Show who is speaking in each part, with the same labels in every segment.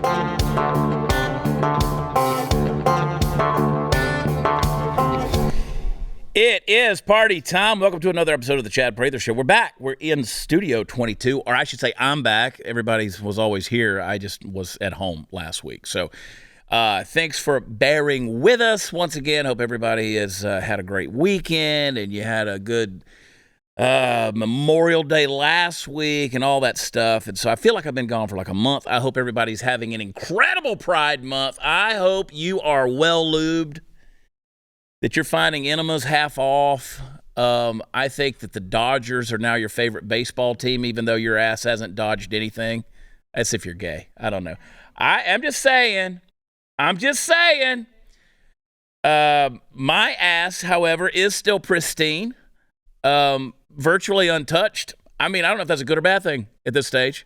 Speaker 1: It is party time. Welcome to another episode of the Chad Prather Show. We're back. We're in Studio 22, or I should say I'm back. Everybody was always here. I just was at home last week. So thanks for bearing with us once again. Hope everybody has had a great weekend and you had a good Memorial Day last week and all that stuff. And so I feel like I've been gone for like a month. I hope everybody's having an incredible Pride Month. I hope you are well lubed, that you're finding enemas half off. I think that the Dodgers are now your favorite baseball team, even though your ass hasn't dodged anything. That's if you're gay. I don't know. I'm just saying. My ass, however, is still pristine, virtually untouched. I mean, I don't know if that's a good or bad thing at this stage.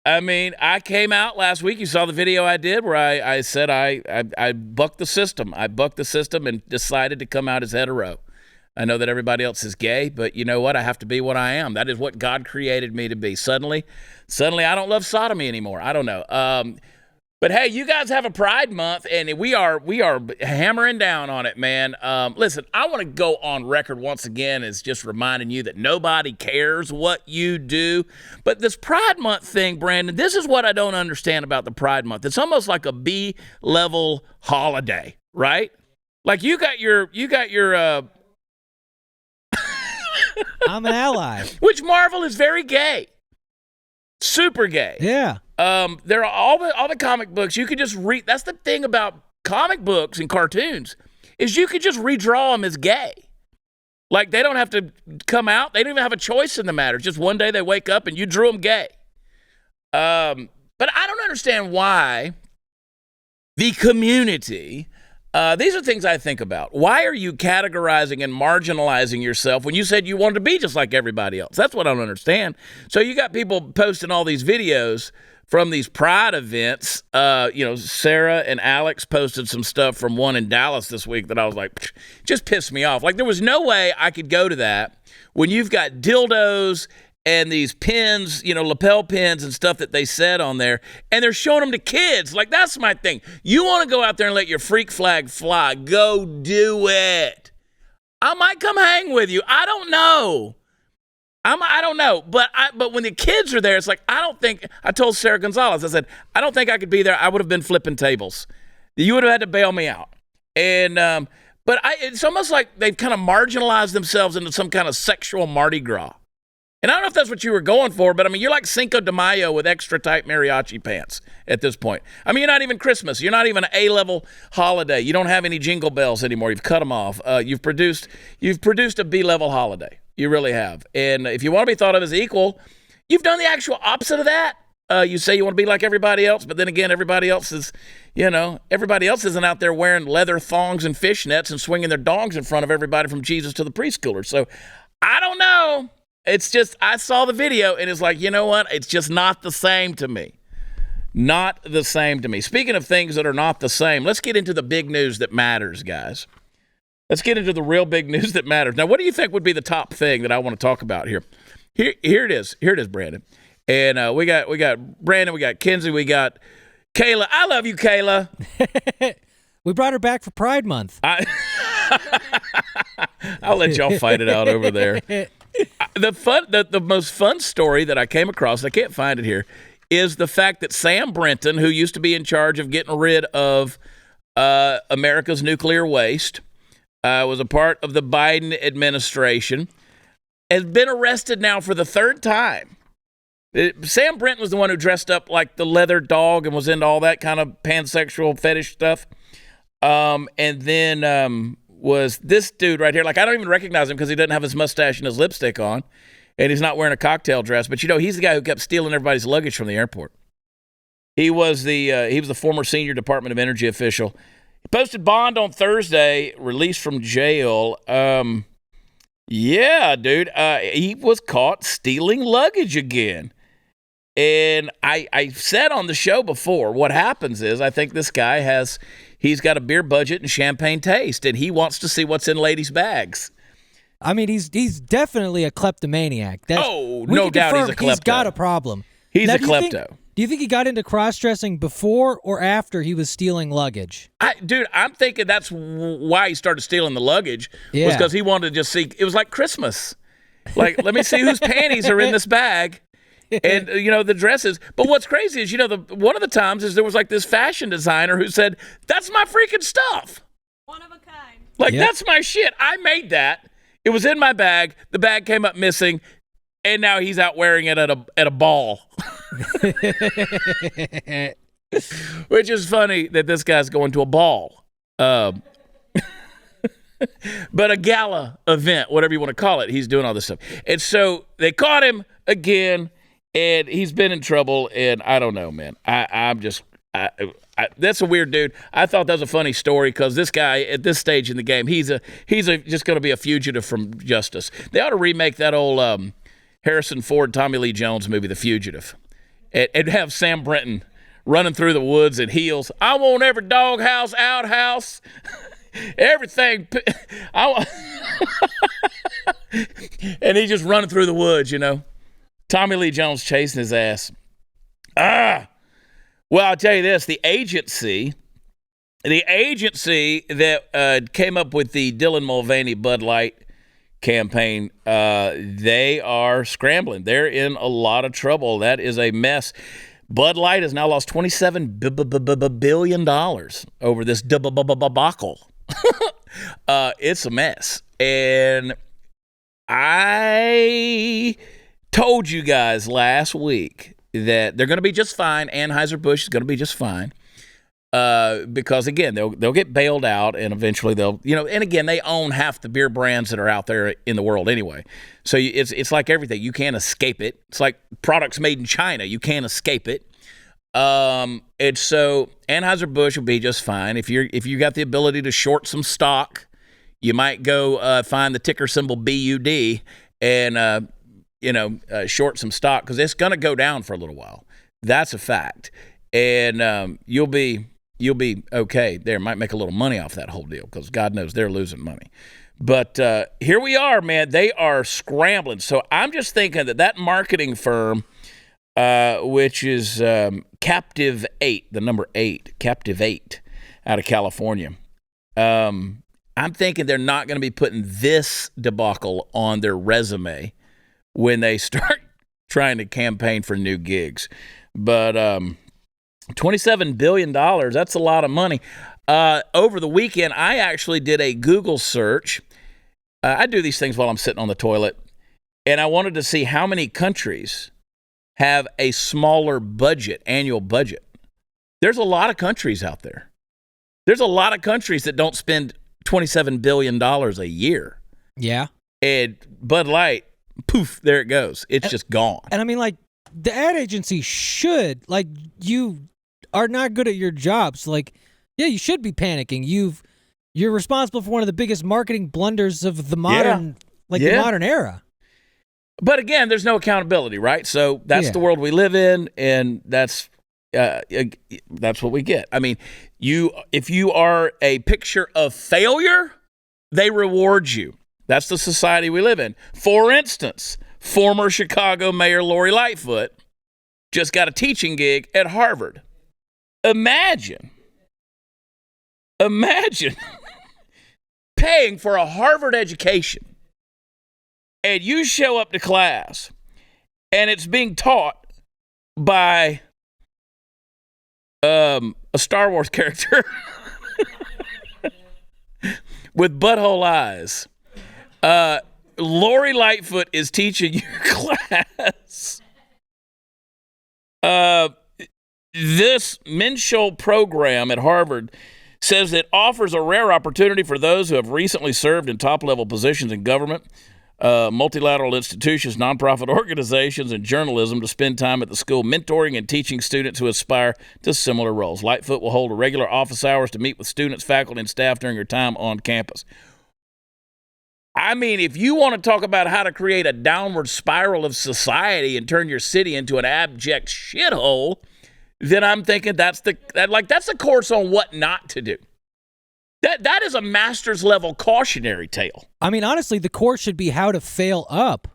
Speaker 1: I mean, I came out last week. You saw the video I did where I said I bucked the system. I bucked the system and decided to come out as hetero. I know that everybody else is gay, but you know what? I have to be what I am. That is what God created me to be. Suddenly I don't love sodomy anymore. I don't know. But hey, you guys have a Pride Month, and we are hammering down on it, man. Listen, I want to go on record once again as just reminding you that nobody cares what you do. But this Pride Month thing, Brandon, this is what I don't understand about the Pride Month. It's almost like a B-level holiday, right? Like you got your
Speaker 2: I'm an ally.
Speaker 1: Which Marvel is very gay. Super gay.
Speaker 2: Yeah.
Speaker 1: There are all the comic books you could just read. That's the thing about comic books and cartoons is you could just redraw them as gay. Like they don't have to come out. They don't even have a choice in the matter. It's just one day they wake up and you drew them gay. But I don't understand why the community. These are things I think about. Why are you categorizing and marginalizing yourself when you said you wanted to be just like everybody else? That's what I don't understand. So you got people posting all these videos from these Pride events. Sarah and Alex posted some stuff from one in Dallas this week that I was like, just pissed me off. Like there was no way I could go to that when you've got dildos and these pins, lapel pins and stuff that they said on there, and they're showing them to kids. Like, that's my thing. You want to go out there and let your freak flag fly, go do it. I might come hang with you. I don't know. I don't know. But when the kids are there, it's like, I told Sarah Gonzalez, I said, I don't think I could be there. I would have been flipping tables. You would have had to bail me out. And, it's almost like they've kind of marginalized themselves into some kind of sexual Mardi Gras. And I don't know if that's what you were going for, but I mean, you're like Cinco de Mayo with extra tight mariachi pants at this point. I mean, you're not even Christmas. You're not even an A-level holiday. You don't have any jingle bells anymore. You've cut them off. You've produced a B-level holiday. You really have. And if you want to be thought of as equal, you've done the actual opposite of that. You say you want to be like everybody else, but then again, everybody else isn't out there wearing leather thongs and fishnets and swinging their dongs in front of everybody from Jesus to the preschoolers. So I don't know. It's just, I saw the video and it's like, you know what? It's just not the same to me. Not the same to me. Speaking of things that are not the same, let's get into the big news that matters, guys. Let's get into the real big news that matters. Now, what do you think would be the top thing that I want to talk about here? Here it is. Here it is, Brandon. And we got Brandon, we got Kenzie, we got Kayla. I love you, Kayla.
Speaker 2: We brought her back for Pride Month.
Speaker 1: I'll let y'all fight it out over there. The most fun story that I came across, I can't find it here, is the fact that Sam Brinton, who used to be in charge of getting rid of America's nuclear waste, was a part of the Biden administration, has been arrested now for the third time. Sam Brinton was the one who dressed up like the leather dog and was into all that kind of pansexual fetish stuff. And then was this dude right here. Like, I don't even recognize him because he doesn't have his mustache and his lipstick on, and he's not wearing a cocktail dress. But, he's the guy who kept stealing everybody's luggage from the airport. He was the former senior Department of Energy official. He posted bond on Thursday, released from jail. Yeah, dude, he was caught stealing luggage again. And I said on the show before, what happens is I think this guy he's got a beer budget and champagne taste, and he wants to see what's in ladies' bags.
Speaker 2: I mean, he's definitely a kleptomaniac.
Speaker 1: No doubt he's a klepto.
Speaker 2: He's got a problem.
Speaker 1: He's a klepto.
Speaker 2: Do you think he got into cross-dressing before or after he was stealing luggage?
Speaker 1: Dude, I'm thinking that's why he started stealing the luggage.
Speaker 2: Yeah.
Speaker 1: Was because he wanted to just see. It was like Christmas. Like, let me see whose panties are in this bag. And, the dresses. But what's crazy is, one of the times is there was like this fashion designer who said, that's my freaking stuff.
Speaker 3: One of a kind.
Speaker 1: Like, that's my shit. I made that. It was in my bag. The bag came up missing. And now he's out wearing it at a ball. Which is funny that this guy's going to a ball. But a gala event, whatever you want to call it, he's doing all this stuff. And so they caught him again. And he's been in trouble, and I don't know, man. That's a weird dude. I thought that was a funny story because this guy, at this stage in the game, he's just going to be a fugitive from justice. They ought to remake that old Harrison Ford, Tommy Lee Jones movie, The Fugitive, and have Sam Brenton running through the woods in heels. I want every doghouse, outhouse, everything. And he's just running through the woods, Tommy Lee Jones chasing his ass. Well, I'll tell you this. The agency that came up with the Dylan Mulvaney Bud Light campaign, they are scrambling. They're in a lot of trouble. That is a mess. Bud Light has now lost $27 billion over this debacle. It's a mess. And I told you guys last week that they're going to be just fine. Anheuser-Busch is going to be just fine because, again, they'll get bailed out and eventually they'll, and again, they own half the beer brands that are out there in the world anyway. So it's like everything. You can't escape it. It's like products made in China. You can't escape it. And so Anheuser-Busch will be just fine. If you got the ability to short some stock, you might go find the ticker symbol BUD and short some stock because it's going to go down for a little while. That's a fact. And you'll be okay there. Might make a little money off that whole deal because God knows they're losing money. But here we are, man. They are scrambling. So I'm just thinking that marketing firm, which is Captive 8, the number 8, Captive 8 out of California, I'm thinking they're not going to be putting this debacle on their resume when they start trying to campaign for new gigs. But $27 billion, that's a lot of money. Over the weekend, I actually did a Google search. I do these things while I'm sitting on the toilet, and I wanted to see how many countries have a smaller annual budget. There's a lot of countries out there. There's a lot of countries that don't spend $27 billion a year.
Speaker 2: Yeah.
Speaker 1: And Bud Light, poof, there it goes. It's just gone.
Speaker 2: And I mean, like, the ad agency should, like, you are not good at your jobs. Like, yeah, you should be panicking. You're responsible for one of the biggest marketing blunders of the modern, the modern era.
Speaker 1: But again, there's no accountability, right? So that's the world we live in, and that's what we get. I mean, if you are a picture of failure, they reward you. That's the society we live in. For instance, former Chicago Mayor Lori Lightfoot just got a teaching gig at Harvard. Imagine paying for a Harvard education, and you show up to class, and it's being taught by a Star Wars character with butthole eyes. Lori Lightfoot is teaching your class. This Menschel program at Harvard says it offers a rare opportunity for those who have recently served in top-level positions in government, multilateral institutions, nonprofit organizations, and journalism to spend time at the school mentoring and teaching students who aspire to similar roles. Lightfoot will hold regular office hours to meet with students, faculty, and staff during her time on campus. I mean, if you want to talk about how to create a downward spiral of society and turn your city into an abject shithole, then I'm thinking that's the course on what not to do. That is a master's level cautionary tale.
Speaker 2: I mean, honestly, the course should be how to fail up.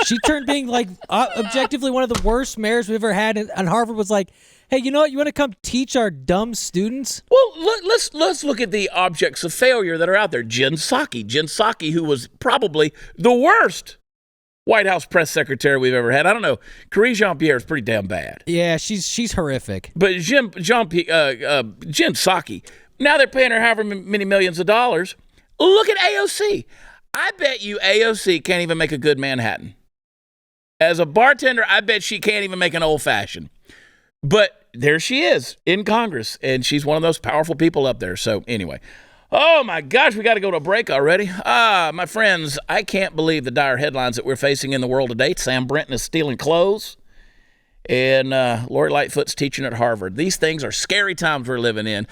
Speaker 2: She turned being like objectively one of the worst mayors we've ever had, and Harvard was like, hey, you know what? You want to come teach our dumb students?
Speaker 1: Well, let's look at the objects of failure that are out there. Jen Psaki, who was probably the worst White House press secretary we've ever had. I don't know. Karine Jean-Pierre is pretty damn bad.
Speaker 2: Yeah, she's horrific.
Speaker 1: But Jen Psaki, now they're paying her however many millions of dollars. Look at AOC. I bet you AOC can't even make a good Manhattan. As a bartender, I bet she can't even make an old-fashioned. But there she is in Congress, and she's one of those powerful people up there. So anyway, oh my gosh, we got to go to a break already. My friends, I can't believe the dire headlines that we're facing in the world today. Sam Brenton is stealing clothes, and Lori Lightfoot's teaching at Harvard. These things are scary times we're living in.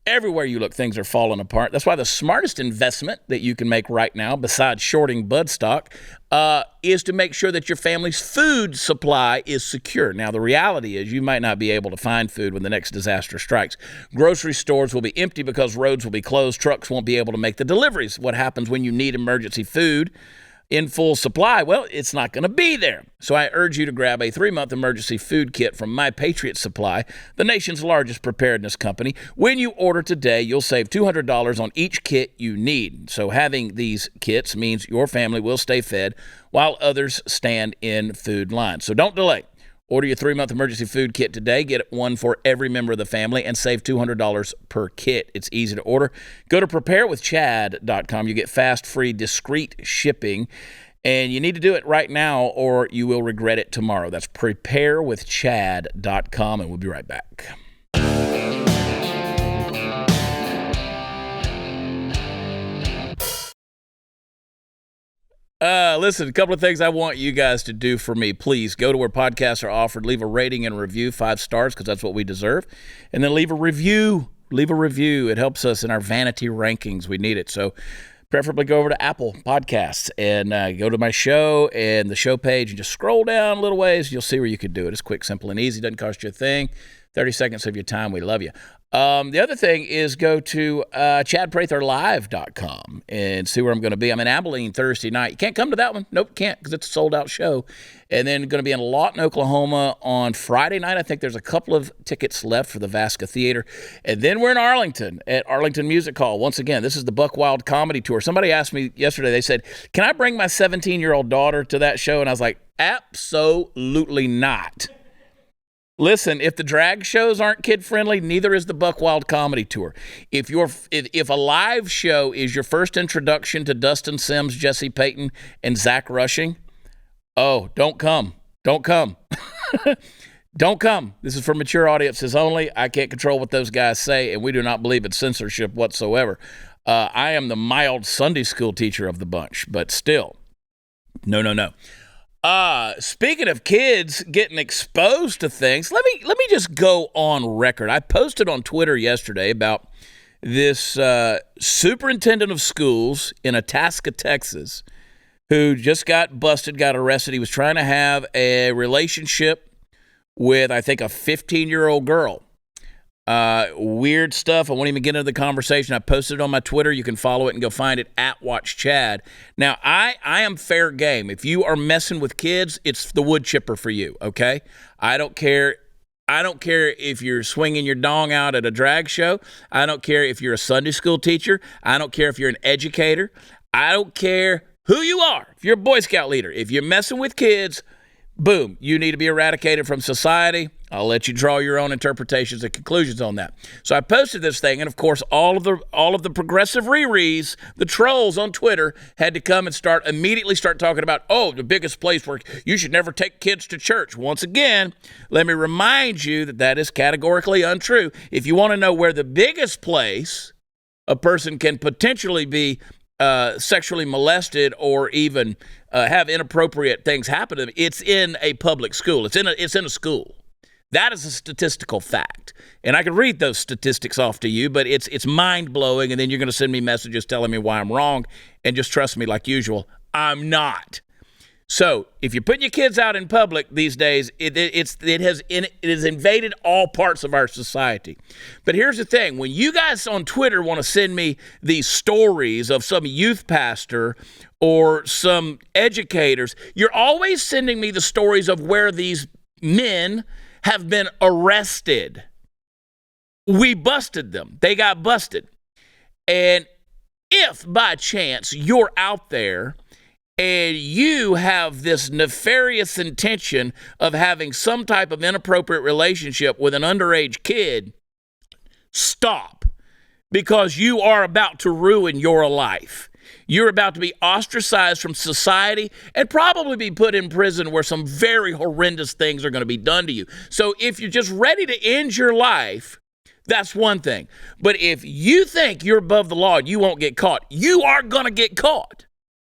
Speaker 1: Everywhere you look, things are falling apart. That's why the smartest investment that you can make right now, besides shorting bud stock, is to make sure that your family's food supply is secure. Now, the reality is you might not be able to find food when the next disaster strikes. Grocery stores will be empty because roads will be closed. Trucks won't be able to make the deliveries. What happens when you need emergency food in full supply? Well, it's not going to be there. So I urge you to grab a 3-month emergency food kit from my Patriot Supply, the nation's largest preparedness company. When you order today, you'll save $200 on each kit you need. So having these kits means your family will stay fed while others stand in food lines. So don't delay. Order your 3-month emergency food kit today. Get one for every member of the family and save $200 per kit. It's easy to order. Go to preparewithchad.com. You get fast, free, discreet shipping. And you need to do it right now or you will regret it tomorrow. That's preparewithchad.com, and we'll be right back. Listen, a couple of things I want you guys to do for me. Please go to where podcasts are offered. Leave a rating and review, 5 stars, because that's what we deserve. And then leave a review. Leave a review. It helps us in our vanity rankings. We need it. So preferably go over to Apple Podcasts and go to my show and the show page and just scroll down a little ways. You'll see where you can do it. It's quick, simple, and easy. Doesn't cost you a thing. 30 seconds of your time. We love you. The other thing is go to chadpratherlive.com and see where I'm going to be. I'm in Abilene Thursday night. You can't come to that one. Nope, can't, because it's a sold-out show. And then going to be in Lawton, Oklahoma on Friday night. I think there's a couple of tickets left for the Vasca Theater. And then we're in Arlington at Arlington Music Hall. Once again, this is the Buck Wild Comedy Tour. Somebody asked me yesterday, they said, can I bring my 17-year-old daughter to that show? And I was like, absolutely not. Listen, if the drag shows aren't kid-friendly, neither is the Buck Wild Comedy Tour. If a live show is your first introduction to Dustin Sims, Jesse Payton, and Zach Rushing, oh, don't come. Don't come. Don't come. This is for mature audiences only. I can't control what those guys say, and we do not believe in censorship whatsoever. I am the mild Sunday school teacher of the bunch, but still, no. Speaking of kids getting exposed to things, let me just go on record. I posted on Twitter yesterday about this superintendent of schools in Itasca, Texas, who just got busted, got arrested. He was trying to have a relationship with, I think, a 15-year-old girl. Weird stuff. I won't even get into the conversation. I posted it on my Twitter. You can follow it and go find it at Watch Chad. Now, I am fair game. If you are messing with kids, it's the wood chipper for you, okay? I don't care if you're swinging your dong out at a drag show. I don't care if you're a Sunday school teacher. I don't care if you're an educator. I don't care who you are. If you're a Boy Scout leader, if you're messing with kids, boom, you need to be eradicated from society. I'll let you draw your own interpretations and conclusions on that. So I posted this thing, and of course, all of the progressive rerees, the trolls on Twitter, had to come and immediately start talking about, oh, the biggest place where you should never take kids to church. Once again, let me remind you that is categorically untrue. If you want to know where the biggest place a person can potentially be sexually molested or even have inappropriate things happen to them, it's in a public school. It's in a school. That is a statistical fact. And I can read those statistics off to you, but it's mind-blowing, and then you're going to send me messages telling me why I'm wrong, and just trust me, like usual, I'm not. So if you're putting your kids out in public these days, it has invaded all parts of our society. But here's the thing. When you guys on Twitter want to send me these stories of some youth pastor or some educators. You're always sending me the stories of where these men have been arrested. We busted them. They got busted. And if by chance you're out there and you have this nefarious intention of having some type of inappropriate relationship with an underage kid, stop, because you are about to ruin your life. You're about to be ostracized from society and probably be put in prison where some very horrendous things are going to be done to you. So if you're just ready to end your life, that's one thing. But if you think you're above the law and you won't get caught, you are going to get caught.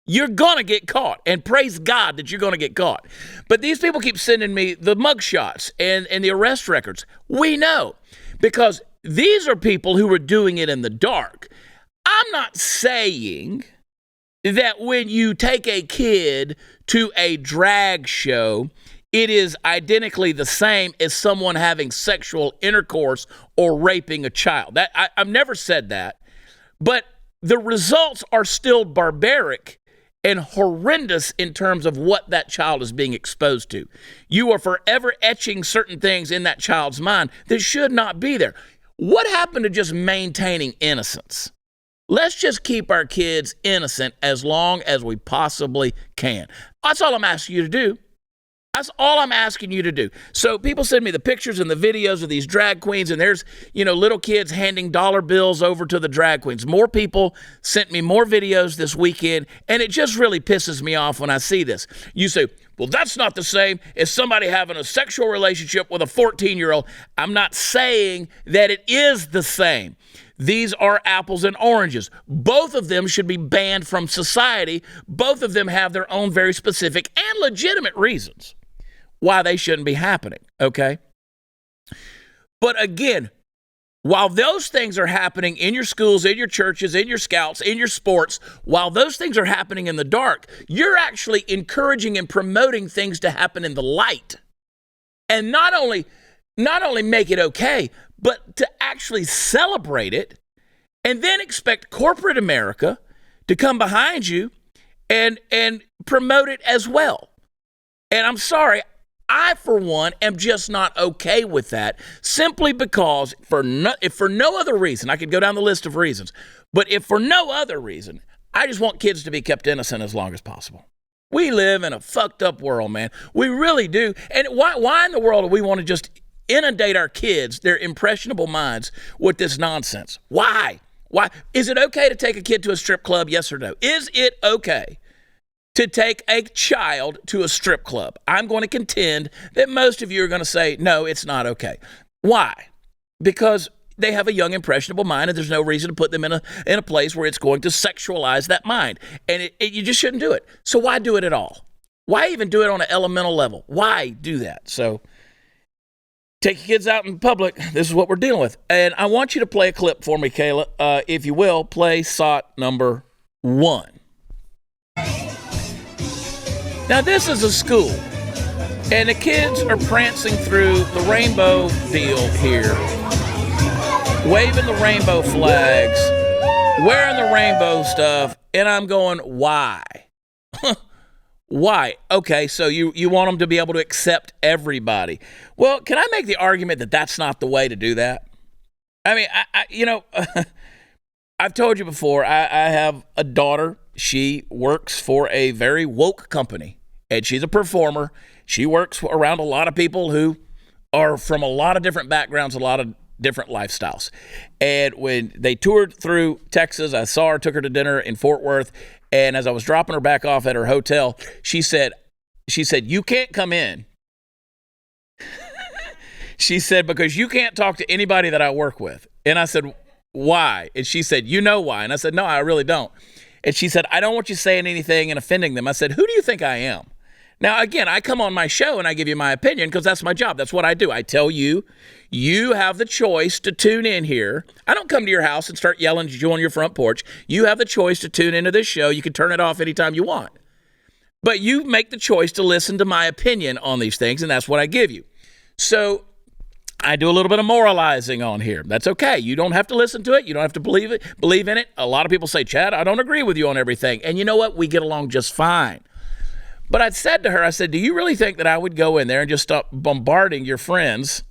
Speaker 1: You're going to get caught, and praise God that you're going to get caught. But these people keep sending me the mugshots and the arrest records. We know, because these are people who are doing it in the dark. I'm not saying that when you take a kid to a drag show, it is identically the same as someone having sexual intercourse or raping a child. I've never said that. But the results are still barbaric and horrendous in terms of what that child is being exposed to. You are forever etching certain things in that child's mind that should not be there. What happened to just maintaining innocence? Let's just keep our kids innocent as long as we possibly can. That's all I'm asking you to do. That's all I'm asking you to do. So people send me the pictures and the videos of these drag queens, and there's, little kids handing dollar bills over to the drag queens. More people sent me more videos this weekend, and it just really pisses me off when I see this. You say, well, that's not the same as somebody having a sexual relationship with a 14-year-old. I'm not saying that it is the same. These are apples and oranges. Both of them should be banned from society. Both of them have their own very specific and legitimate reasons why they shouldn't be happening, okay? But again, while those things are happening in your schools, in your churches, in your scouts, in your sports, while those things are happening in the dark, you're actually encouraging and promoting things to happen in the light. And not only make it okay, but to actually celebrate it and then expect corporate America to come behind you and promote it as well. And I'm sorry, I, for one, am just not okay with that, simply because if for no other reason, I could go down the list of reasons, but if for no other reason, I just want kids to be kept innocent as long as possible. We live in a fucked up world, man. We really do. And why in the world do we want to just inundate our kids, their impressionable minds, with this nonsense? Why? Why? Is it okay to take a kid to a strip club? Yes or no? Is it okay to take a child to a strip club? I'm going to contend that most of you are going to say, no, it's not okay. Why? Because they have a young, impressionable mind, and there's no reason to put them in a place where it's going to sexualize that mind. And you just shouldn't do it. So why do it at all? Why even do it on an elemental level? Why do that? So take your kids out in public. This is what we're dealing with. And I want you to play a clip for me, Kayla. If you will, play SOT number 1. Now, this is a school, and the kids are prancing through the rainbow deal here, waving the rainbow flags, wearing the rainbow stuff, and I'm going, why? Why? Okay, so you want them to be able to accept everybody. Well, can I make the argument that that's not the way to do that? I mean, I've told you before, I have a daughter. She works for a very woke company, and she's a performer. She works around a lot of people who are from a lot of different backgrounds, a lot of different lifestyles. And when they toured through Texas, I saw her, took her to dinner in Fort Worth, and as I was dropping her back off at her hotel, she said, you can't come in. She said, because you can't talk to anybody that I work with. And I said, why? And she said, you know why? And I said, no, I really don't. And she said, I don't want you saying anything and offending them. I said, who do you think I am? Now, again, I come on my show and I give you my opinion because that's my job. That's what I do. I tell you, you have the choice to tune in here. I don't come to your house and start yelling at you on your front porch. You have the choice to tune into this show. You can turn it off anytime you want. But you make the choice to listen to my opinion on these things, and that's what I give you. So I do a little bit of moralizing on here. That's okay. You don't have to listen to it. You don't have to believe in it. A lot of people say, Chad, I don't agree with you on everything. And you know what? We get along just fine. But I said to her, I said, do you really think that I would go in there and just stop bombarding your friends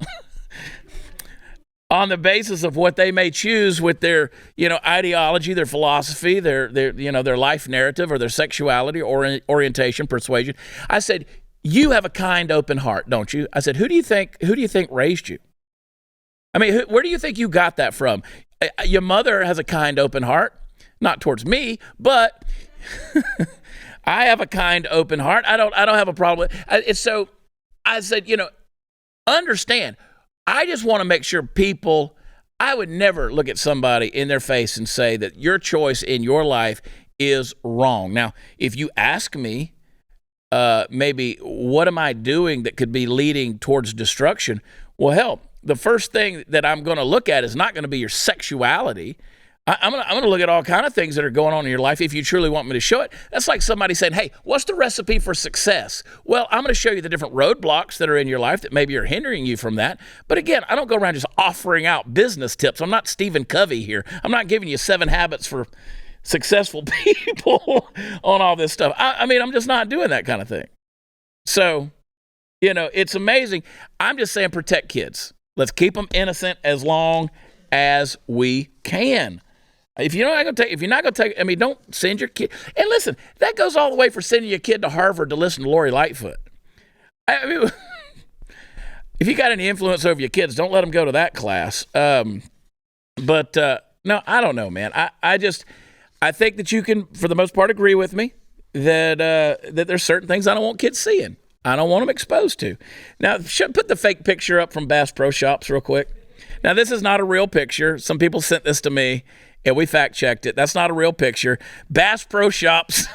Speaker 1: on the basis of what they may choose with their, ideology, their philosophy, their life narrative, or their sexuality, or orientation, persuasion? I said, you have a kind, open heart, don't you? I said, who do you think raised you? I mean, where do you think you got that from? Your mother has a kind, open heart, not towards me, but I have a kind, open heart. I don't have a problem. So I said, understand. I just want to make sure I would never look at somebody in their face and say that your choice in your life is wrong. Now, if you ask me, maybe what am I doing that could be leading towards destruction? Well, hell, the first thing that I'm going to look at is not going to be your sexuality. I'm going to look at all kind of things that are going on in your life if you truly want me to show it. That's like somebody saying, hey, what's the recipe for success? Well, I'm going to show you the different roadblocks that are in your life that maybe are hindering you from that. But again, I don't go around just offering out business tips. I'm not Stephen Covey here. I'm not giving you 7 habits for successful people on all this stuff. I mean, I'm just not doing that kind of thing. So, it's amazing. I'm just saying protect kids. Let's keep them innocent as long as we can. If you're not going to take, don't send your kid. And listen, that goes all the way for sending your kid to Harvard to listen to Lori Lightfoot. If you got any influence over your kids, don't let them go to that class. No, I don't know, man. I think that you can, for the most part, agree with me that there's certain things I don't want kids seeing. I don't want them exposed to. Now, put the fake picture up from Bass Pro Shops real quick. Now, this is not a real picture. Some people sent this to me, and we fact-checked it. That's not a real picture. Bass Pro Shops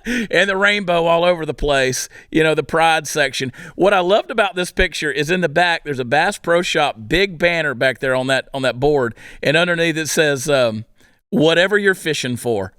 Speaker 1: and the rainbow all over the place, the pride section. What I loved about this picture is in the back, there's a Bass Pro Shop big banner back there on that board, and underneath it says, whatever you're fishing for.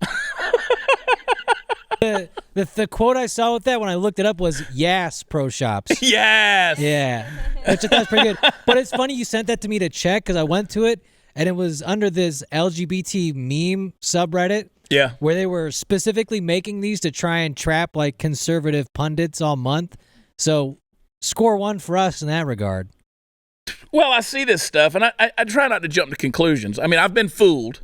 Speaker 2: The quote I saw with that when I looked it up was "Yes, Pro Shops."
Speaker 1: Yes.
Speaker 2: Yeah, which I thought was pretty good. But it's funny you sent that to me to check because I went to it and it was under this LGBT meme subreddit.
Speaker 1: Yeah.
Speaker 2: Where they were specifically making these to try and trap like conservative pundits all month. So score 1 for us in that regard.
Speaker 1: Well, I see this stuff and I try not to jump to conclusions. I mean, I've been fooled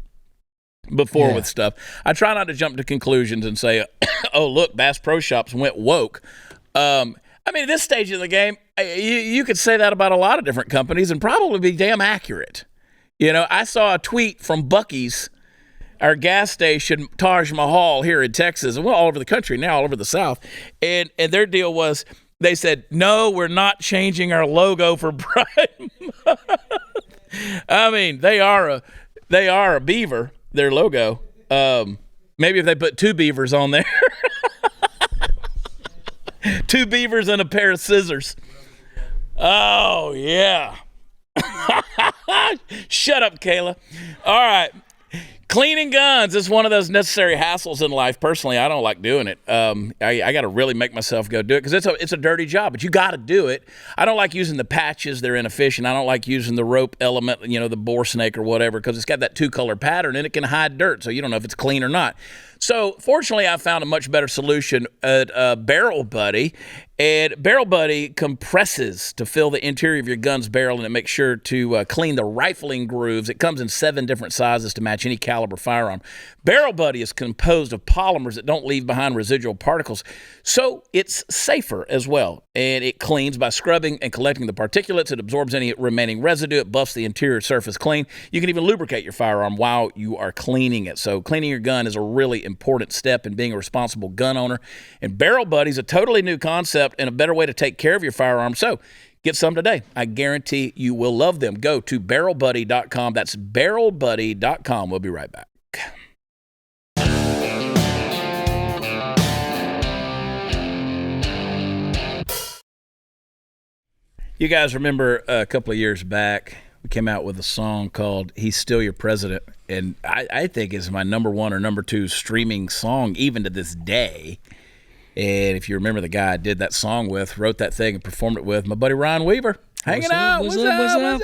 Speaker 1: before with stuff. I try not to jump to conclusions and say, oh, look, Bass Pro Shops went woke. At this stage of the game, you could say that about a lot of different companies and probably be damn accurate. I saw a tweet from Buc-ee's, our gas station, Taj Mahal here in Texas, and all over the country now, all over the South. And their deal was, they said, no, we're not changing our logo for Pride Month. They are a beaver. Their logo. Maybe if they put 2 beavers on there. 2 beavers and a pair of scissors. Oh, yeah. Shut up, Kayla. All right. Cleaning guns is one of those necessary hassles in life. Personally, I don't like doing it. I got to really make myself go do it because it's a dirty job, but you got to do it. I don't like using the patches. They're inefficient. I don't like using the rope element, the bore snake or whatever, because it's got that 2-color pattern and it can hide dirt, so you don't know if it's clean or not. So fortunately, I found a much better solution at Barrel Buddy. And Barrel Buddy compresses to fill the interior of your gun's barrel, and it makes sure to clean the rifling grooves. It comes in 7 different sizes to match any caliber firearm. Barrel Buddy is composed of polymers that don't leave behind residual particles, so it's safer as well. And it cleans by scrubbing and collecting the particulates. It absorbs any remaining residue. It buffs the interior surface clean. You can even lubricate your firearm while you are cleaning it. So cleaning your gun is a really important step in being a responsible gun owner. And Barrel Buddy is a totally new concept and a better way to take care of your firearm. So get some today. I guarantee you will love them. Go to barrelbuddy.com. That's barrelbuddy.com. We'll be right back. You guys remember a couple of years back, we came out with a song called He's Still Your President, and I think it's my number 1 or number 2 streaming song even to this day. And if you remember, the guy I did that song with, wrote that thing and performed it with, my buddy Ryan Weaver. Hanging out. What's up?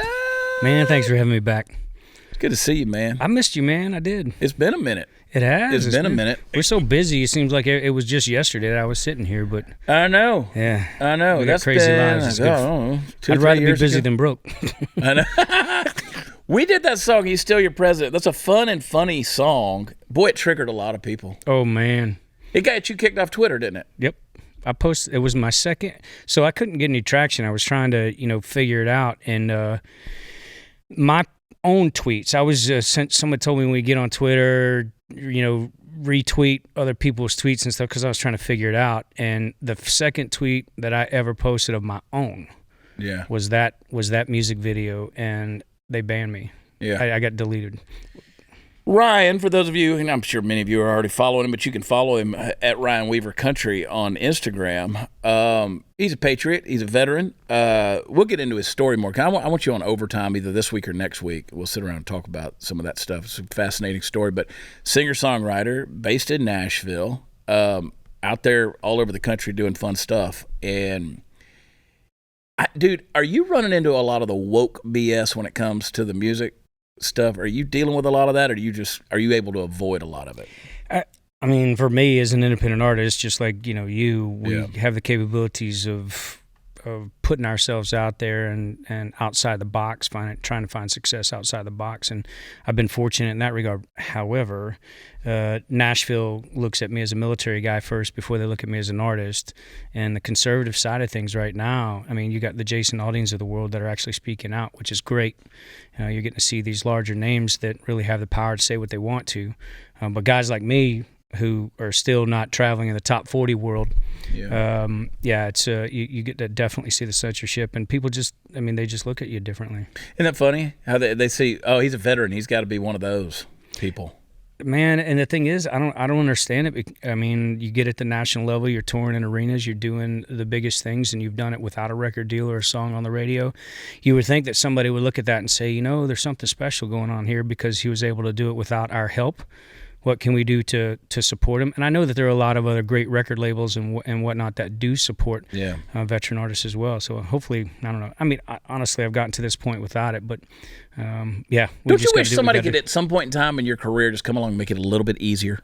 Speaker 3: Man, thanks for having me back.
Speaker 1: It's good to see you, man.
Speaker 3: I missed you, man. I did.
Speaker 1: It's been a minute.
Speaker 3: It has.
Speaker 1: It's been a minute.
Speaker 3: We're so busy. It seems like it was just yesterday that I was sitting here, but
Speaker 1: I know.
Speaker 3: Yeah,
Speaker 1: I know.
Speaker 3: we
Speaker 1: That's
Speaker 3: got crazy
Speaker 1: been,
Speaker 3: lives. It's
Speaker 1: I
Speaker 3: good.
Speaker 1: don't know, 2
Speaker 3: I'd
Speaker 1: 3
Speaker 3: rather be
Speaker 1: years
Speaker 3: busy
Speaker 1: ago.
Speaker 3: than broke.
Speaker 1: I know. We did that song, He's Still Your President. That's a fun and funny song. Boy, it triggered a lot of people.
Speaker 3: Oh man.
Speaker 1: It got you kicked off Twitter, didn't it?
Speaker 3: Yep. I posted. It was my second, so I couldn't get any traction. I was trying to, figure it out, and my own tweets. I was someone told me when we get on Twitter, retweet other people's tweets and stuff because I was trying to figure it out. And the second tweet that I ever posted of my own, was that music video, and they banned me.
Speaker 1: Yeah,
Speaker 3: I got deleted.
Speaker 1: Ryan, for those of you, and I'm sure many of you are already following him, but you can follow him at Ryan Weaver Country on Instagram. He's a patriot. He's a veteran. We'll get into his story more. I want you on overtime either this week or next week. We'll sit around and talk about some of that stuff. It's a fascinating story. But singer-songwriter, based in Nashville, out there all over the country doing fun stuff. And, dude, are you running into a lot of the woke BS when it comes to the music stuff? Are you dealing with a lot of that, or are you able to avoid a lot of it?
Speaker 3: I mean, for me as an independent artist, just like we have the capabilities of putting ourselves out there and outside the box, trying to find success outside the box. And I've been fortunate in that regard. However, Nashville looks at me as a military guy first before they look at me as an artist. And the conservative side of things right now, I mean, you got the Jase Medical of the world that are actually speaking out, which is great. You're getting to see these larger names that really have the power to say what they want to. But guys like me, who are still not traveling in the top 40 world, it's you get to definitely see the censorship, and people they just look at you differently.
Speaker 1: Isn't that funny how they see, oh, he's a veteran, he's got to be one of those people,
Speaker 3: man? And the thing is, I don't understand it. I mean, you get at the national level, you're touring in arenas, you're doing the biggest things, and you've done it without a record deal or a song on the radio. You would think that somebody would look at that and say, there's something special going on here because he was able to do it without our help. What can we do to support him? And I know that there are a lot of other great record labels and whatnot that do support veteran artists as well. So hopefully, I don't know. I mean, honestly, I've gotten to this point without it, but don't you
Speaker 1: wish somebody could at some point in time in your career just come along and make it a little bit easier?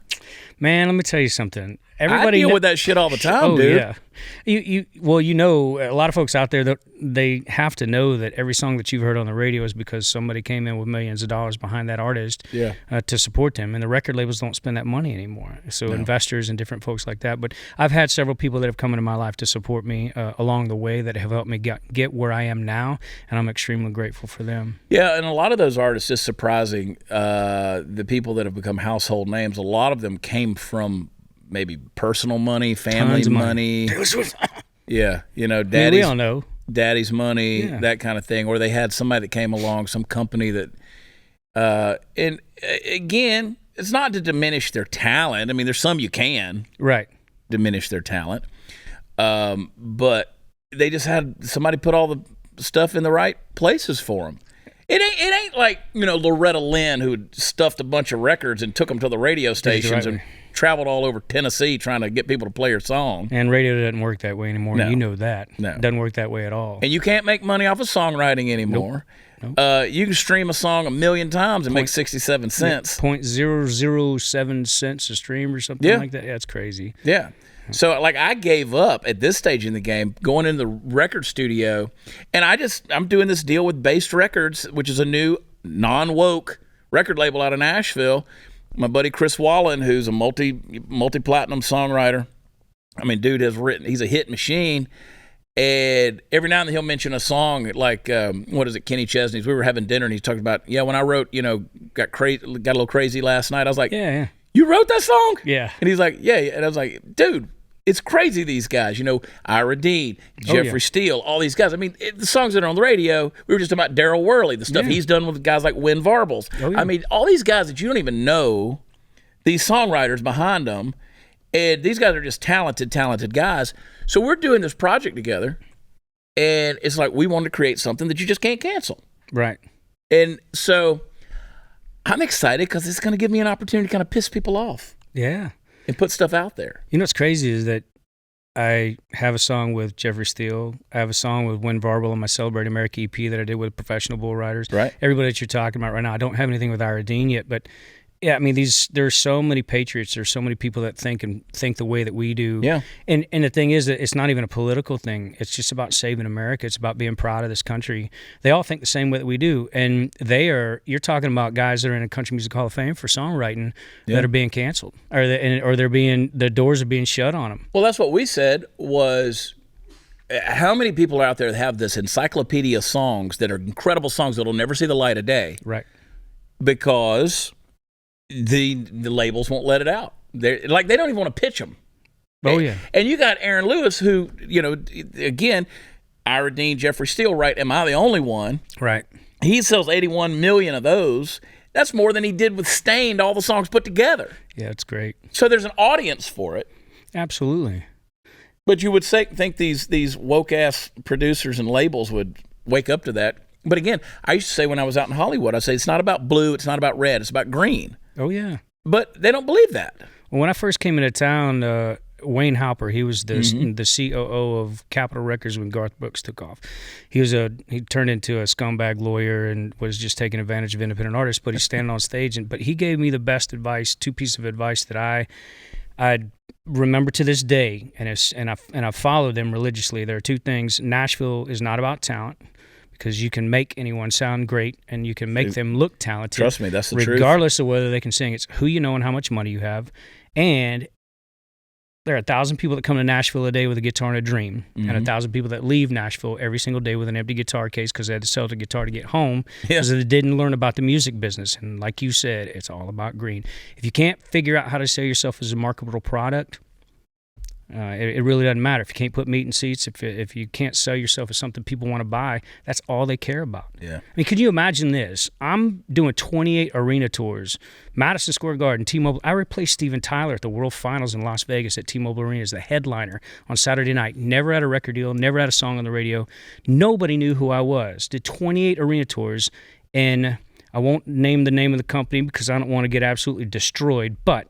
Speaker 3: Man, let me tell you something. Everybody
Speaker 1: I deal with that shit all the time, dude.
Speaker 3: Yeah. A lot of folks out there, that they have to know that every song that you've heard on the radio is because somebody came in with millions of dollars behind that artist to support them. And the record labels don't spend that money anymore. So investors and different folks like that. But I've had several people that have come into my life to support me along the way that have helped me get where I am now. And I'm extremely grateful for them.
Speaker 1: Yeah, and a lot of those artists, it's surprising, the people that have become household names, a lot of them came from maybe personal money, family money. Yeah, daddy's,
Speaker 3: we all know.
Speaker 1: Daddy's money, that kind of thing. Or they had somebody that came along, some company that, and again, it's not to diminish their talent. I mean, there's some you can diminish their talent, but they just had somebody put all the stuff in the right places for them. It ain't like Loretta Lynn, who stuffed a bunch of records and took them to the radio stations and traveled all over Tennessee trying to get people to play her song.
Speaker 3: And radio doesn't work that way anymore.
Speaker 1: No.
Speaker 3: You know that.
Speaker 1: No.
Speaker 3: It doesn't work that way at all.
Speaker 1: And you can't make money off of songwriting anymore. Nope. You can stream a song 1,000,000 times and make 67 cents.
Speaker 3: 0.007 cents a stream or something like that. Yeah, it's crazy.
Speaker 1: Yeah. So, I gave up at this stage in the game, going into the record studio, and I'm doing this deal with Based Records, which is a new non-woke record label out of Nashville. My buddy Chris Wallen, who's a multi-platinum songwriter. I mean, dude he's a hit machine. And every now and then he'll mention a song like, what is it, Kenny Chesney's. We were having dinner and he talked about, when I wrote, got a little crazy last night. I was like,
Speaker 3: yeah.
Speaker 1: You wrote that song?
Speaker 3: Yeah.
Speaker 1: And he's like, yeah. And I was like, dude, it's crazy, these guys. Ira Dean, Jeffrey Steele, all these guys. I mean, the songs that are on the radio, we were just talking about Darryl Worley, the stuff he's done with guys like Win Varbles. Oh, yeah. I mean, all these guys that you don't even know, these songwriters behind them, and these guys are just talented guys. So we're doing this project together, and it's like we wanted to create something that you just can't cancel.
Speaker 3: Right.
Speaker 1: And so I'm excited because it's going to give me an opportunity to kind of piss people off.
Speaker 3: Yeah.
Speaker 1: And put stuff out there.
Speaker 3: What's crazy is that I have a song with Jeffrey Steele. I have a song with Win Varble on my Celebrate America EP that I did with Professional Bull Riders.
Speaker 1: Right.
Speaker 3: Everybody that you're talking about right now. I don't have anything with Ira Dean yet, but yeah, I mean, there's so many patriots. There's so many people that think the way that we do.
Speaker 1: Yeah.
Speaker 3: And the thing is that it's not even a political thing. It's just about saving America. It's about being proud of this country. They all think the same way that we do. And you're talking about guys that are in a Country Music Hall of Fame for songwriting that are being canceled, or the doors are being shut on them.
Speaker 1: Well, that's what we said was, how many people are out there that have this encyclopedia of songs that are incredible songs that'll never see the light of day?
Speaker 3: Right.
Speaker 1: Because the labels won't let it out. They don't even want to pitch them.
Speaker 3: Oh yeah.
Speaker 1: And you got Aaron Lewis, who, again, Ira Dean, Jeffrey Steele, right? Am I the only one?
Speaker 3: Right.
Speaker 1: He sells 81 million of those. That's more than he did with Stained, all the songs put together.
Speaker 3: Yeah, it's great.
Speaker 1: So there's an audience for it.
Speaker 3: Absolutely.
Speaker 1: But you would think these woke ass producers and labels would wake up to that. But again, I used to say when I was out in Hollywood, I say it's not about blue, it's not about red, it's about green.
Speaker 3: Oh yeah.
Speaker 1: But they don't believe that.
Speaker 3: Well, when I first came into town, Wayne Halper, he was the COO of Capitol Records when Garth Brooks took off. He turned into a scumbag lawyer and was just taking advantage of independent artists. But he's standing on stage, but he gave me the best advice, two pieces of advice that I remember to this day, and I followed them religiously. There are two things. Nashville is not about talent, because you can make anyone sound great and you can make them look talented.
Speaker 1: Trust me, that's the truth.
Speaker 3: Regardless of whether they can sing. It's who you know and how much money you have. And there are 1,000 people that come to Nashville a day with a guitar and a dream, and 1,000 people that leave Nashville every single day with an empty guitar case because they had to sell the guitar to get home because they didn't learn about the music business. And like you said, it's all about green. If you can't figure out how to sell yourself as a marketable product, it really doesn't matter. If you can't put meat in seats, if you can't sell yourself as something people want to buy, that's all they care about.
Speaker 1: Yeah.
Speaker 3: I mean, could you imagine this? I'm doing 28 arena tours, Madison Square Garden, T-Mobile. I replaced Steven Tyler at the World Finals in Las Vegas at T-Mobile Arena as the headliner on Saturday night. Never had a record deal, never had a song on the radio. Nobody knew who I was. Did 28 arena tours, and I won't name the name of the company because I don't want to get absolutely destroyed, but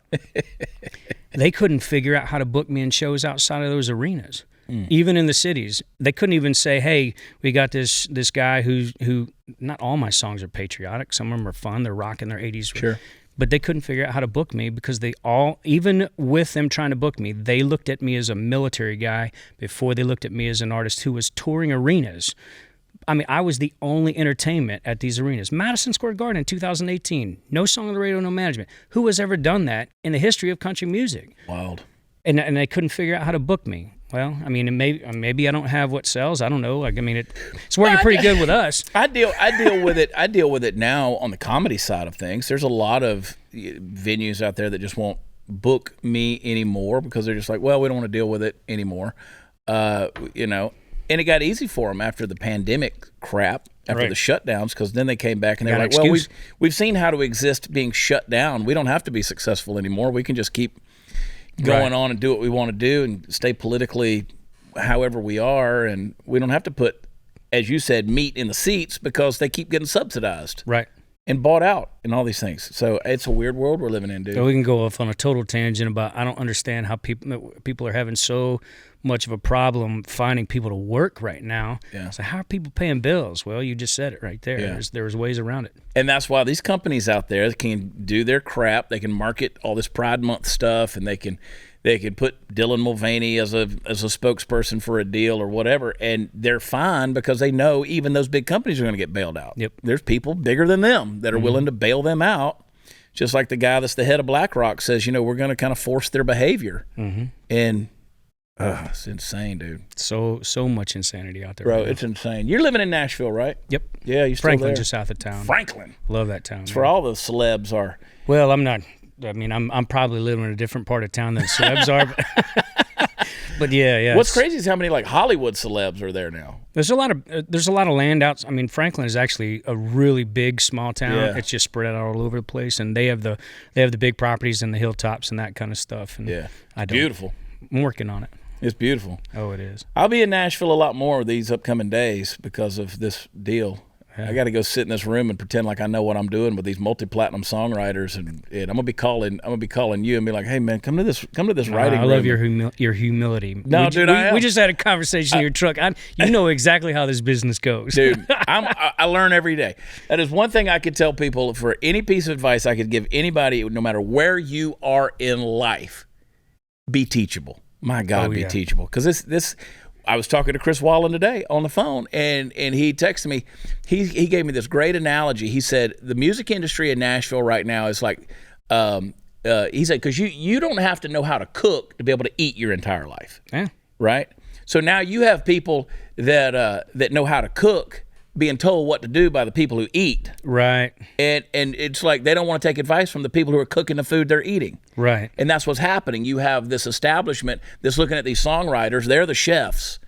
Speaker 3: they couldn't figure out how to book me in shows outside of those arenas. Even in the cities. They couldn't even say, hey, we got this guy who not all my songs are patriotic. Some of them are fun. They're rocking their 80s.
Speaker 1: Sure.
Speaker 3: But they couldn't figure out how to book me because even with them trying to book me, they looked at me as a military guy before they looked at me as an artist who was touring arenas. I mean, I was the only entertainment at these arenas. Madison Square Garden in 2018, no song on the radio, no management. Who has ever done that in the history of country music?
Speaker 1: Wild.
Speaker 3: And they couldn't figure out how to book me. Well, I mean, maybe I don't have what sells. I don't know. Like, I mean, it's working pretty good with us.
Speaker 1: I deal with it. I deal with it now on the comedy side of things. There's a lot of venues out there that just won't book me anymore because they're just like, well, we don't want to deal with it anymore. And it got easy for them after the pandemic crap, after the shutdowns, because then they came back and they were like, well, we've seen how to exist being shut down. We don't have to be successful anymore. We can just keep going on and do what we want to do and stay politically however we are. And we don't have to put, as you said, meat in the seats because they keep getting subsidized.
Speaker 3: Right.
Speaker 1: And bought out and all these things. So it's a weird world we're living in, dude.
Speaker 3: So we can go off on a total tangent about I don't understand how people are having so much of a problem finding people to work right now.
Speaker 1: Yeah.
Speaker 3: So how are people paying bills? Well, you just said it right there.
Speaker 1: Yeah.
Speaker 3: There's ways around it.
Speaker 1: And that's why these companies out there can do their crap. They can market all this Pride Month stuff, and they can put Dylan Mulvaney as a spokesperson for a deal or whatever, and they're fine because they know even those big companies are going to get bailed out.
Speaker 3: Yep.
Speaker 1: There's people bigger than them that are willing to bail them out, just like the guy that's the head of BlackRock says, we're going to kind of force their behavior. And it's insane, dude.
Speaker 3: So much insanity out there.
Speaker 1: Bro,
Speaker 3: right
Speaker 1: it's insane. You're living in Nashville, right?
Speaker 3: Yep.
Speaker 1: Yeah, you still
Speaker 3: Franklin,
Speaker 1: there?
Speaker 3: just south of town.
Speaker 1: Franklin.
Speaker 3: Love that town.
Speaker 1: It's where all the celebs are.
Speaker 3: Well, I'm not. I mean, I'm probably living in a different part of town than celebs are. But yeah.
Speaker 1: What's crazy is how many like Hollywood celebs are there now.
Speaker 3: There's a lot of land outs. I mean, Franklin is actually a really big small town.
Speaker 1: Yeah.
Speaker 3: It's just spread out all over the place, and they have the big properties and the hilltops and that kind of stuff. And
Speaker 1: Yeah,
Speaker 3: beautiful. I'm working on it.
Speaker 1: It's beautiful.
Speaker 3: Oh, it is.
Speaker 1: I'll be in Nashville a lot more these upcoming days because of this deal. I got to go sit in this room and pretend like I know what I'm doing with these multi-platinum songwriters, and I'm gonna be calling you and be like, hey man, come to this writing
Speaker 3: I
Speaker 1: room.
Speaker 3: love your humility.
Speaker 1: No, dude,
Speaker 3: we just had a conversation in your truck. You know exactly how this business goes,
Speaker 1: dude. I learn every day. That is one thing I could tell people. For any piece of advice I could give anybody, no matter where you are in life, be teachable. My God, be teachable. Because this. I was talking to Chris Wallen today on the phone, and he texted me. He gave me this great analogy. He said the music industry in Nashville right now is like, he said, because you don't have to know how to cook to be able to eat your entire life, right? So now you have people that know how to cook being told what to do by the people who eat,
Speaker 3: right?
Speaker 1: And it's like they don't want to take advice from the people who are cooking the food they're eating,
Speaker 3: right?
Speaker 1: And that's what's happening. You have this establishment that's looking at these songwriters, they're the chefs,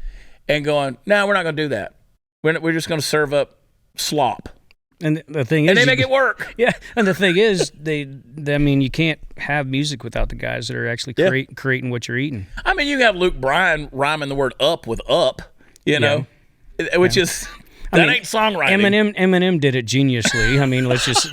Speaker 1: and going, no, we're not going to do that. We're just going to serve up slop.
Speaker 3: And the thing is,
Speaker 1: and they make it work.
Speaker 3: Yeah, and the thing is, I mean, you can't have music without the guys that are actually creating what you're eating.
Speaker 1: I mean, you have Luke Bryan rhyming the word up with up, which is. Ain't songwriting.
Speaker 3: Eminem did it geniusly. I mean, let's just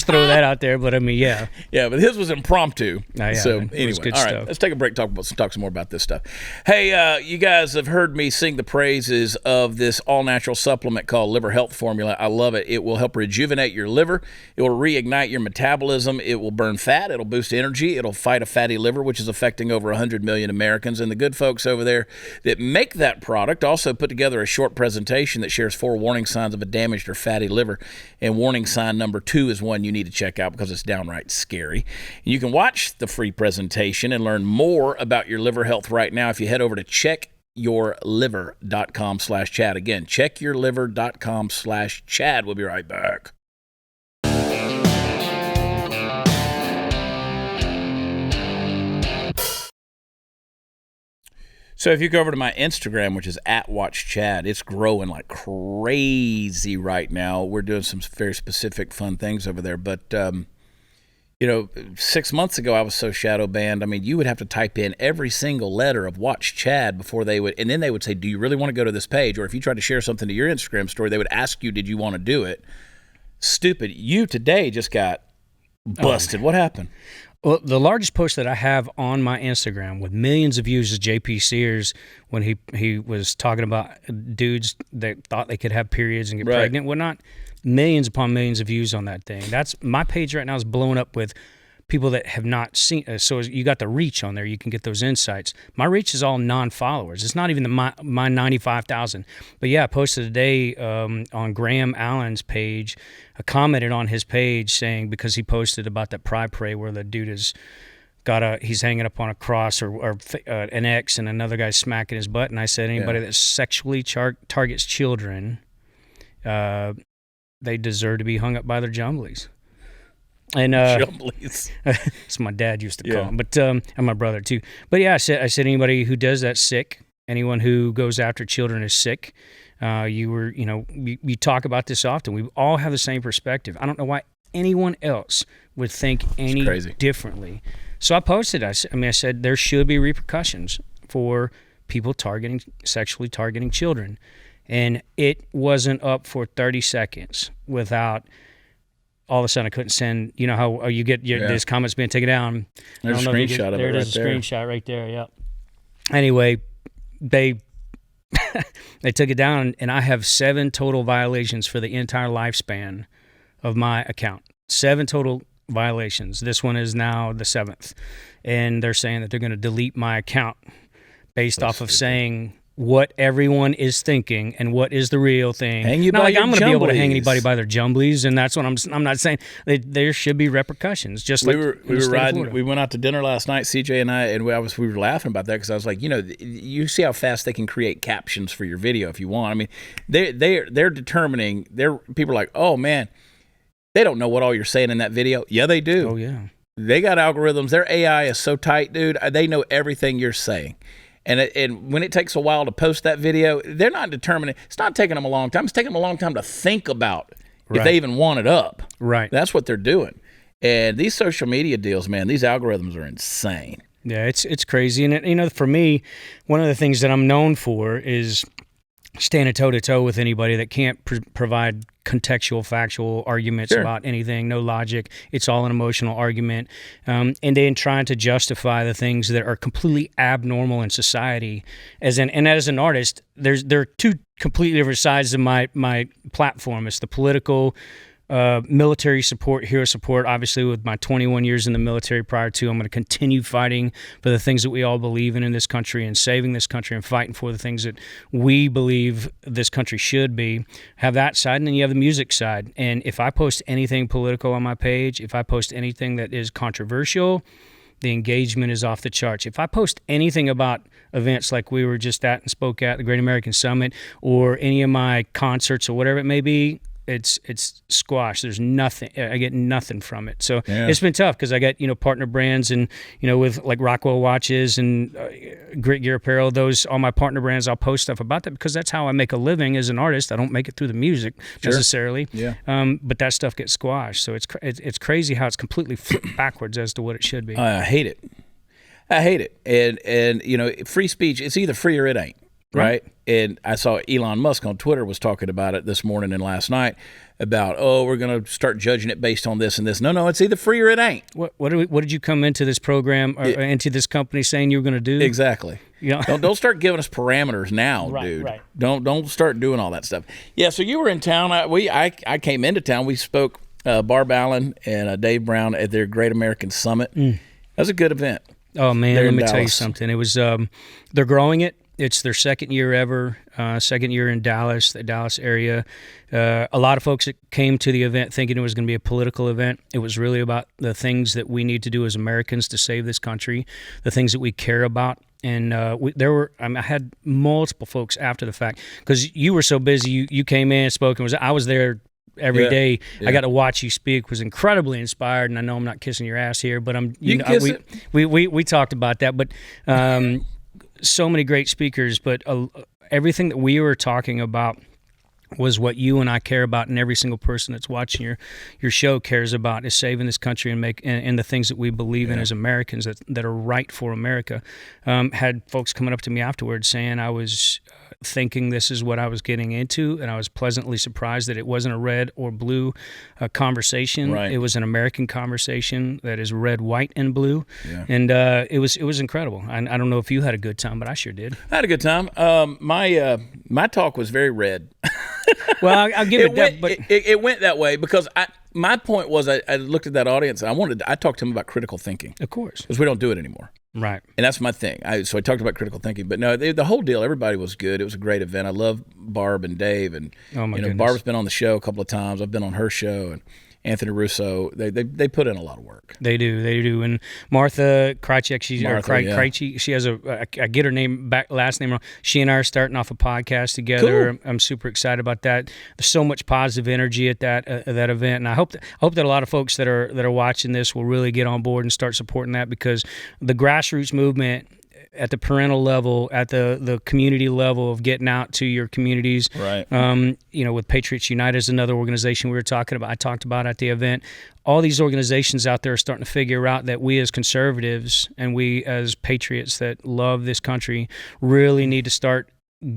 Speaker 3: throw that out there. But I mean, yeah,
Speaker 1: but his was impromptu. So anyway, all right, let's take a break. Talk some more about this stuff. Hey, you guys have heard me sing the praises of this all natural supplement called Liver Health Formula. I love it. It will help rejuvenate your liver. It will reignite your metabolism. It will burn fat. It'll boost energy. It'll fight a fatty liver, which is affecting over 100 million Americans. And the good folks over there that make that product also put together a short presentation that shares 4 warning signs of a damaged or fatty liver, and warning sign number 2 is one you need to check out because it's downright scary. You can watch the free presentation and learn more about your liver health right now if you head over to checkyourliver.com/Chad. Again, checkyourliver.com/Chad. We'll be right back. So if you go over to my Instagram, which is @WatchChad, it's growing like crazy right now. We're doing some very specific fun things over there. But, 6 months ago, I was so shadow banned. I mean, you would have to type in every single letter of Watch Chad before they would, and then they would say, do you really want to go to this page? Or if you tried to share something to your Instagram story, they would ask you, did you want to do it? Stupid. You today just got busted. What happened?
Speaker 3: Well, the largest post that I have on my Instagram with millions of views is JP Sears when he was talking about dudes that thought they could have periods and get pregnant and whatnot. Millions upon millions of views on that thing. That's my page right now is blowing up with people that have not seen. So you got the reach on there. You can get those insights. My reach is all non-followers. It's not even my 95,000. But yeah, I posted today on Graham Allen's page. I commented on his page saying, because he posted about that pride parade where the dude is he's hanging up on a cross or an X and another guy's smacking his butt. And I said, anybody that sexually targets children, they deserve to be hung up by their jumblies. And
Speaker 1: jumblies.
Speaker 3: That's what my dad used to call them, but and my brother too. But yeah, I said anybody who does that's sick. Anyone who goes after children is sick. You talk about this often. We all have the same perspective. I don't know why anyone else would think any differently. So I posted. I said there should be repercussions for people sexually targeting children, and it wasn't up for 30 seconds without. All of a sudden, I couldn't send. You know how you get these comments being taken down.
Speaker 1: There's a screenshot of it right there.
Speaker 3: There's a screenshot right there. Yep. Anyway, they took it down, and I have 7 total violations for the entire lifespan of my account. 7 total violations. This one is now the 7th, and they're saying that they're going to delete my account based off of saying what everyone is thinking and what is the real thing. Not like I'm going to be able to hang anybody by their jumblies, and that's what I'm not saying. There should be repercussions. Just like we were riding. We went out to dinner last night, CJ and I, and we were laughing about that because I was like, you see how fast they can create captions for your video if you want. I mean, they're determining. People are like, oh man, they don't know what all you're saying in that video. Yeah, they do. Oh yeah,
Speaker 1: they got algorithms. Their AI is so tight, dude. They know everything you're saying. And when it takes a while to post that video, they're not determining. It's not taking them a long time. It's taking them a long time to think about if they even want it up.
Speaker 3: Right.
Speaker 1: That's what they're doing. And these social media deals, man, these algorithms are insane.
Speaker 3: Yeah, it's crazy. And, for me, one of the things that I'm known for is standing toe-to-toe with anybody that can't provide contextual, factual arguments about anything, no logic. It's all an emotional argument. And then trying to justify the things that are completely abnormal in society. As an artist, there are two completely different sides of my platform. It's the political, military support, hero support. Obviously, with my 21 years in the military prior to, I'm going to continue fighting for the things that we all believe in this country and saving this country and fighting for the things that we believe this country should be. Have that side, and then you have the music side. And if I post anything political on my page, if I post anything that is controversial, the engagement is off the charts. If I post anything about events like we were just at and spoke at the Great American Summit, or any of my concerts or whatever it may be, it's squash. There's nothing. I get nothing from it. So it's been tough because I got, partner brands, and, with like Rockwell watches and Grit Gear Apparel, all my partner brands, I'll post stuff about that because that's how I make a living as an artist. I don't make it through the music necessarily. Yeah. But that stuff gets squashed. So it's crazy how it's completely flipped backwards as to what it should be.
Speaker 1: I hate it. And free speech, it's either free or it ain't. Right. And I saw Elon Musk on Twitter was talking about it this morning and last night about, we're going to start judging it based on this and this. No, it's either free or it ain't.
Speaker 3: What did you come into this program or into this company saying you were going to do?
Speaker 1: Exactly. Don't start giving us parameters now, dude. Right. Don't start doing all that stuff. Yeah. So you were in town. I came into town. We spoke Barb Allen and Dave Brown at their Great American Summit. That was a good event.
Speaker 3: Oh man, let me tell you something. It was they're growing it. It's their second year ever, second year in Dallas, the Dallas area. A lot of folks that came to the event thinking it was going to be a political event. It was really about the things that we need to do as Americans to save this country, the things that we care about. And I had multiple folks after the fact because you were so busy. You came in and spoke, and I was there every day. I got to watch you speak. Was incredibly inspired, and I know I'm not kissing your ass here, but we talked about that, but. So many great speakers, but everything that we were talking about was what you and I care about, and every single person that's watching your show cares about is saving this country and the things that we believe in as Americans that are right for America. Had folks coming up to me afterwards saying I was thinking this is what I was getting into, and I was pleasantly surprised that it wasn't a red or blue conversation. Right. It was an American conversation that is red, white, and blue, and it was incredible. I don't know if you had a good time, but I sure did.
Speaker 1: I had a good time. My talk was very red.
Speaker 3: Well, I'll give it that, but
Speaker 1: it went that way because my point was I looked at that audience and I talked to them about critical thinking.
Speaker 3: Of course,
Speaker 1: because we don't do it anymore.
Speaker 3: Right.
Speaker 1: And that's my thing. So I talked about critical thinking, but no, the whole deal, everybody was good. It was a great event. I love Barb and Dave, and Barb's been on the show a couple of times. I've been on her show, and Anthony Russo, they put in a lot of work.
Speaker 3: They do. And Martha Krychek, she has I get her last name wrong. She and I are starting off a podcast together. Cool. I'm super excited about that. There's so much positive energy at that event, and I hope that a lot of folks that are watching this will really get on board and start supporting that, because the grassroots movement at the parental level, at the community level of getting out to your communities. Right. With Patriots Unite is another organization I talked about at the event. All these organizations out there are starting to figure out that we as conservatives and we as patriots that love this country really need to start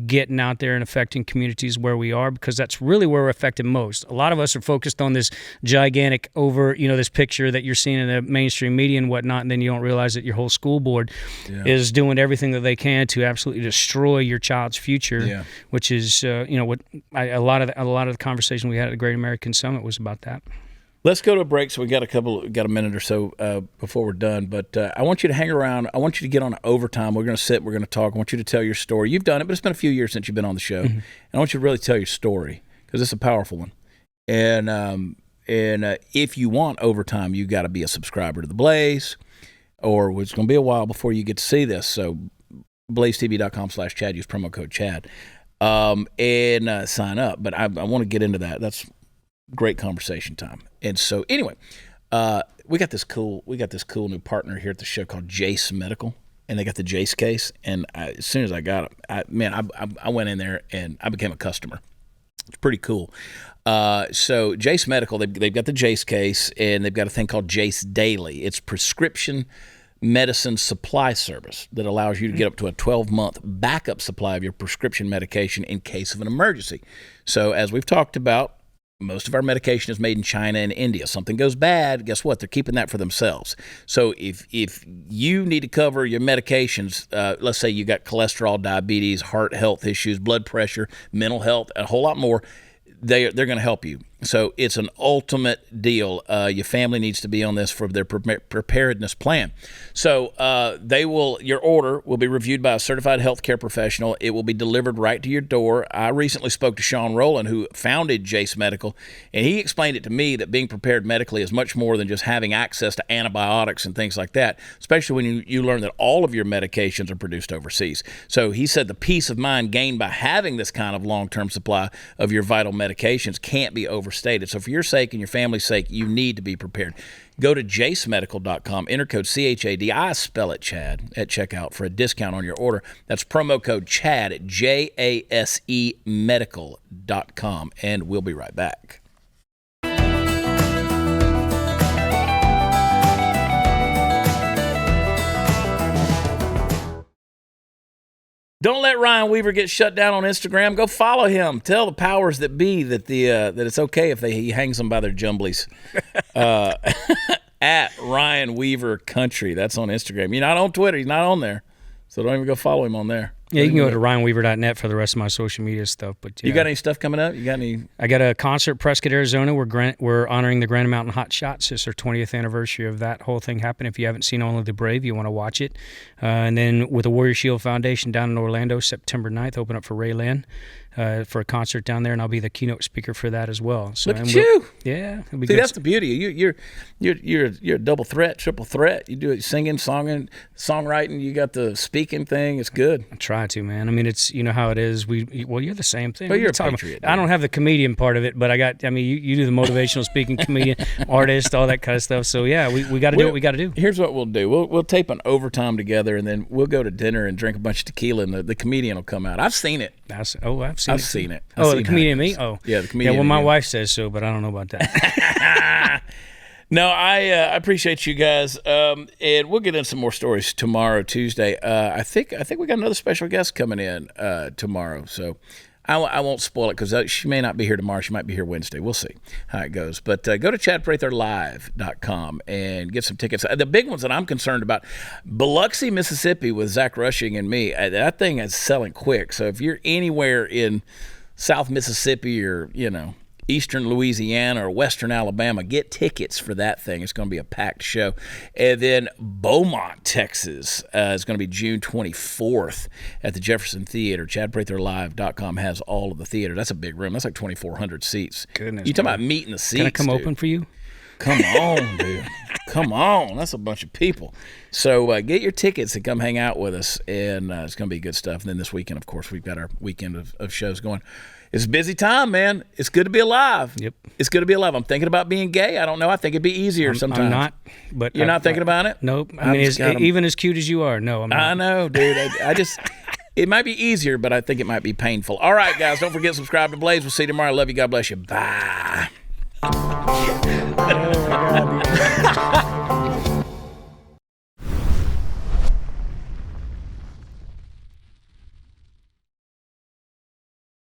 Speaker 3: getting out there and affecting communities where we are, because that's really where we're affected most. A lot of us are focused on this gigantic this picture that you're seeing in the mainstream media and whatnot, and then you don't realize that your whole school board is doing everything that they can to absolutely destroy your child's future, which is what a lot of the conversation we had at the Great American Summit was about that.
Speaker 1: Let's go to a break. So we got a minute or so before we're done. But I want you to hang around. I want you to get on overtime. We're going to sit. We're going to talk. I want you to tell your story. You've done it, but it's been a few years since you've been on the show. Mm-hmm. And I want you to really tell your story, because it's a powerful one. And if you want overtime, you got to be a subscriber to the Blaze, or it's going to be a while before you get to see this. So blazetv.com/Chad. Use promo code Chad and sign up. But I want to get into that. That's great conversation time. And so anyway, we got this cool new partner here at the show called Jase Medical, and they got the Jase case. And as soon as I got it, I went in there and I became a customer. It's pretty cool. So Jase Medical, they've got the Jase case, and they've got a thing called Jase Daily. It's prescription medicine supply service that allows you to get up to a 12-month backup supply of your prescription medication in case of an emergency. So as we've talked about, most of our medication is made in China and India. Something goes bad, guess what? They're keeping that for themselves. So if you need to cover your medications, let's say you got cholesterol, diabetes, heart health issues, blood pressure, mental health, a whole lot more, they're going to help you. So it's an ultimate deal. Your family needs to be on this for their preparedness plan. So your order will be reviewed by a certified healthcare professional. It will be delivered right to your door. I recently spoke to Sean Rowland, who founded Jase Medical, and he explained it to me that being prepared medically is much more than just having access to antibiotics and things like that, especially when you learn that all of your medications are produced overseas. So he said the peace of mind gained by having this kind of long-term supply of your vital medications can't be overstated. So for your sake and your family's sake, you need to be prepared. Go to jasemedical.com, enter code CHAD, I spell it Chad, at checkout for a discount on your order. That's promo code CHAD at jasemedical.com, and we'll be right back. Don't let Ryan Weaver get shut down on Instagram. Go follow him. Tell the powers that be that that it's okay if he hangs them by their jumblies. At Ryan Weaver Country. That's on Instagram. You're not on Twitter. He's not on there. So don't even go follow him on there.
Speaker 3: Yeah, you can go to ryanweaver.net for the rest of my social media stuff. But
Speaker 1: You got any stuff coming up? You got any?
Speaker 3: I got a concert, Prescott, Arizona. We're honoring the Granite Mountain Hot Shots. It's their 20th anniversary of that whole thing happening. If you haven't seen Only the Brave, you want to watch it. And then with the Warrior Shield Foundation down in Orlando, September 9th, open up for Ray Lynn for a concert down there, and I'll be the keynote speaker for that as well. So,
Speaker 1: look at you.
Speaker 3: Yeah.
Speaker 1: See, that's the beauty. You're a double threat, triple threat. You do it singing, songwriting. You got the speaking thing. It's good.
Speaker 3: I try to, man. I mean, it's, you know how it is. You're the same thing.
Speaker 1: Well, you're a patriot.
Speaker 3: I don't have the comedian part of it, but you do the motivational speaking, comedian, artist, all that kind of stuff. So yeah, we got to do what we got to do.
Speaker 1: Here's what we'll do. We'll tape an overtime together, and then we'll go to dinner and drink a bunch of tequila, and the comedian will come out. I've seen it.
Speaker 3: I've seen it.
Speaker 1: The
Speaker 3: comedian me? Oh.
Speaker 1: Yeah, the comedian.
Speaker 3: Yeah, well, my wife says so, but I don't know about that.
Speaker 1: No, I appreciate you guys, and we'll get into some more stories tomorrow, Tuesday. I think we got another special guest coming in tomorrow, so I won't spoil it because she may not be here tomorrow. She might be here Wednesday. We'll see how it goes. But go to ChadPratherLive.com and get some tickets. The big ones that I'm concerned about, Biloxi, Mississippi with Zach Rushing and me, that thing is selling quick. So if you're anywhere in South Mississippi or, Eastern Louisiana or Western Alabama, get tickets for that thing. It's going to be a packed show. And then Beaumont, Texas is going to be June 24th at the Jefferson Theater. ChadPratherLive.com has all of the theater. That's a big room. That's like 2,400 seats.
Speaker 3: Goodness.
Speaker 1: You talking about meeting the seats?
Speaker 3: Can I come open for you?
Speaker 1: Come on, dude. Come on. That's a bunch of people. So get your tickets and come hang out with us, and it's going to be good stuff. And then this weekend, of course, we've got our weekend of shows going. It's a busy time, man. It's good to be alive.
Speaker 3: Yep.
Speaker 1: It's good to be alive. I'm thinking about being gay. I don't know. I think it'd be easier sometimes.
Speaker 3: I'm not. But
Speaker 1: You're not thinking about it?
Speaker 3: Nope. I mean, even as cute as you are, no, I'm not.
Speaker 1: I know, dude. I just... It might be easier, but I think it might be painful. All right, guys. Don't forget to subscribe to Blaze. We'll see you tomorrow. I love you. God bless you. Bye.